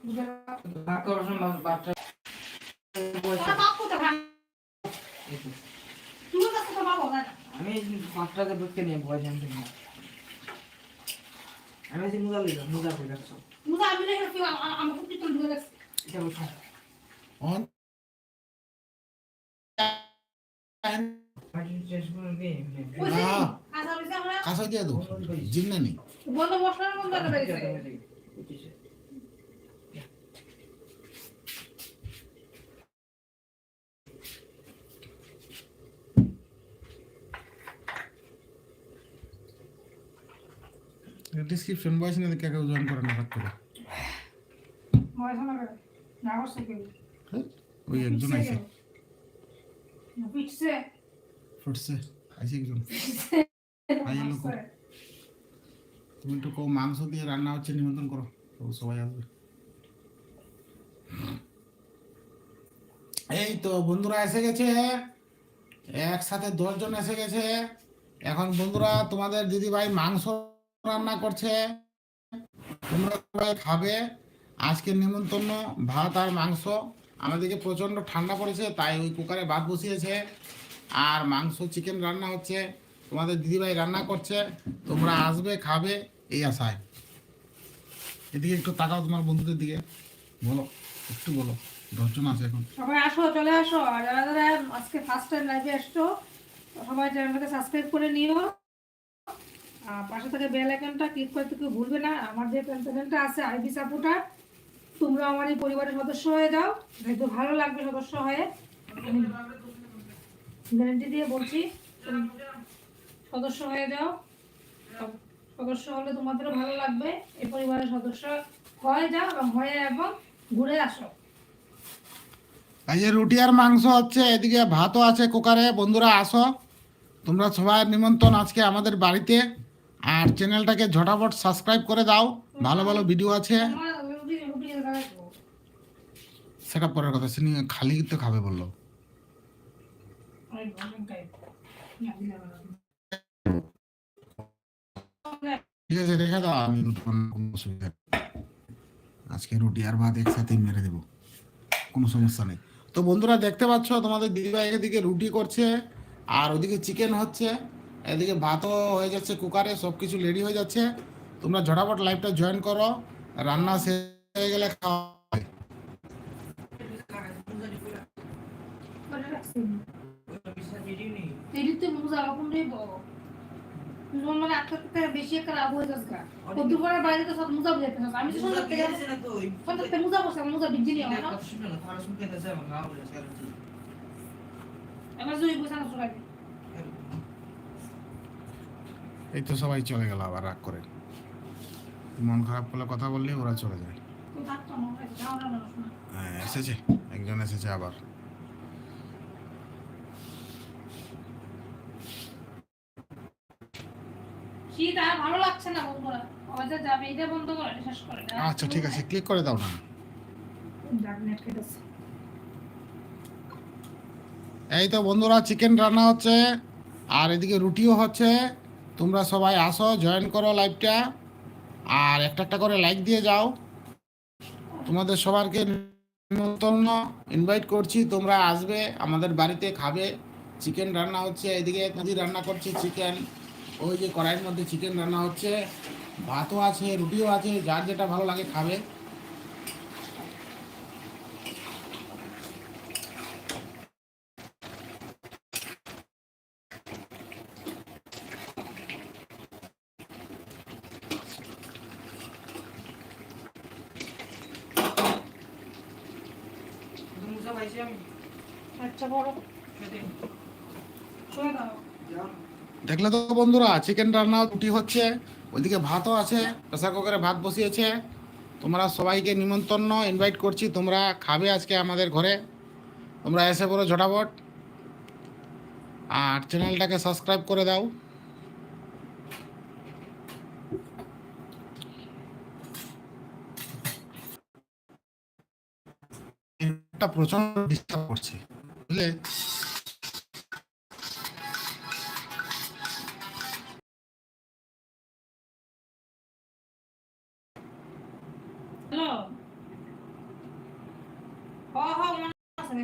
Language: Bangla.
আমি 5 টাকা ঢুকতে নিয়ে ভয় জানতে না। আমি যে মুজা লইলাম, মুজা কই রাখছো? মুজা আমি রেখে কি আমাকে পিতল দিয়ে রাখছি। এটা উঠা। অন কাঁচা দিয়ে দাও জিন্না নেই বন্ধ মশলা বন্ধ করে দিছে ডিসক্রিপশন বয়স না কে কেউ জয়েন করে না হাত করে বয়স না করে না করছে কি ওই একজন আছে না পিছছে ফুটছে আছে একজন আই লোক তুমি একটু কো মাংস দিয়ে রান্না হচ্ছে নিমন্ত্রণ করো তো সবাই আসবে এই তো বন্ধুরা এসে গেছে একসাথে 10 জন এসে গেছে এখন বন্ধুরা তোমাদের দিদি ভাই মাংস রান্না করছে তোমরা সবাই খাবে আজকে নিমন্ত্রণ ভাত আর মাংস আমাদেরকে প্রচণ্ড ঠান্ডা পড়েছে তাই ওই কুকারে ভাত বসিয়েছে আর মাংস চিকেন রান্না হচ্ছে তোমাদের দিদিভাই রান্না করছে তোমরা আসবে খাবে এই আশায় এদিকে একটু তাকাও তোমার বন্ধুদের দিকে বলো একটু বলো 10 জন আছে এখন সবাই আসো চলে আসো আর যারা যারা আজকে ফার্স্ট টাইম লাইভে আসছো সবাই চ্যানেলটাকে সাবস্ক্রাইব করে নিও আর পাশে থেকে বেল আইকনটা ক্লিক করতে কেউ ভুলবে না আমার যে চ্যানেলটা আছে আইবি সাপোর্টার তোমরা আমার এই পরিবারের সদস্য হয়ে যাও দেখতে ভালো লাগবে সদস্য হয়ে গ্যারান্টি দিয়ে বলছি সদস্য হয়ে যাও সদস্য হলে তোমাদেরও ভালো লাগবে এই পরিবারের সদস্য হয়ে যাও এবং ঘুরে আসো এই যে রুটি আর মাংস হচ্ছে এদিকে ভাতও আছে কুকারে বন্ধুরা আসো তোমরা সবাই নিমন্ত্রণ আজকে আমাদের বাড়িতে আর চ্যানেলটাকে ঝটাপট সাবস্ক্রাইব করে দাও ভালো ভালো ভিডিও আছে সেটা পরের কথা সে নিয়ে খালি তো খাবে বললো ঠিক আছে রেখে দাও আমি আজকে রুটি আর ভাত একসাথেই মেরে দেবো কোনো সমস্যা নেই তো বন্ধুরা দেখতে পাচ্ছ তোমাদের দিদিভাই এদিকে রুটি করছে আর ওদিকে চিকেন হচ্ছে এদিকে ভাতও হয়ে যাচ্ছে কুকারে সব কিছু রেডি হয়ে যাচ্ছে তোমরা ঝটাপট লাইভটা জয়েন করো রান্না শেষ হয়ে গেলে খাওয়া বেশি একটা লাভ হয়ে যাচ্ছে দুপুরের বাইরে তো সব মুজা বুঝাতে আমি তো সন্ধ্যা থেকে মুজা বসে মুজা বিজি নিয়ে আমার জুই বসানো শুরু হবে এই তো সবাই চলে গেল আবার রাগ করে মন খারাপ করলে কথা বললে ওরা চলে যায় হ্যাঁ এসেছে একজন এসেছে আবার শীত আর ভালো লাগছে না বন্ধুরা আওয়াজে যাবে এটা বন্ধ করে শেষ করে আচ্ছা ঠিক আছে ক্লিক করে দাও না এই তো বন্ধুরা চিকেন রান্না হচ্ছে আর এদিকে রুটিও হচ্ছে তোমরা সবাই আসো জয়েন করো লাইভটা আর একটা একটা করে লাইক দিয়ে যাও তোমাদের সবারকে নিমন্ত্রণ ইনভাইট করছি তোমরা আসবে আমাদের বাড়িতে খাবে চিকেন রান্না হচ্ছে এদিকে নদী রান্না করছে চিকেন ওই যে কড়াইয়ের মধ্যে চিকেন রান্না হচ্ছে ভাতও আছে রুটিও আছে যার যেটা ভালো লাগে খাবে দেখলে তো বন্ধুরা চিকেন রান্না রুটি হচ্ছে ওইদিকে ভাতও আছে প্রেসার কুকারে ভাত বসিয়েছে তোমরা সবাইকে নিমন্ত্রণ ইনভাইট করছি তোমরা খাবে আজকে আমাদের ঘরে তোমরা এসে পড়ো ঝটাপট আর চ্যানেলটাকে সাবস্ক্রাইব করে দাও এটা প্রচন্ড ডিস্টার্ব করছে বুঝলে হ্যালো হ হ মনে আছে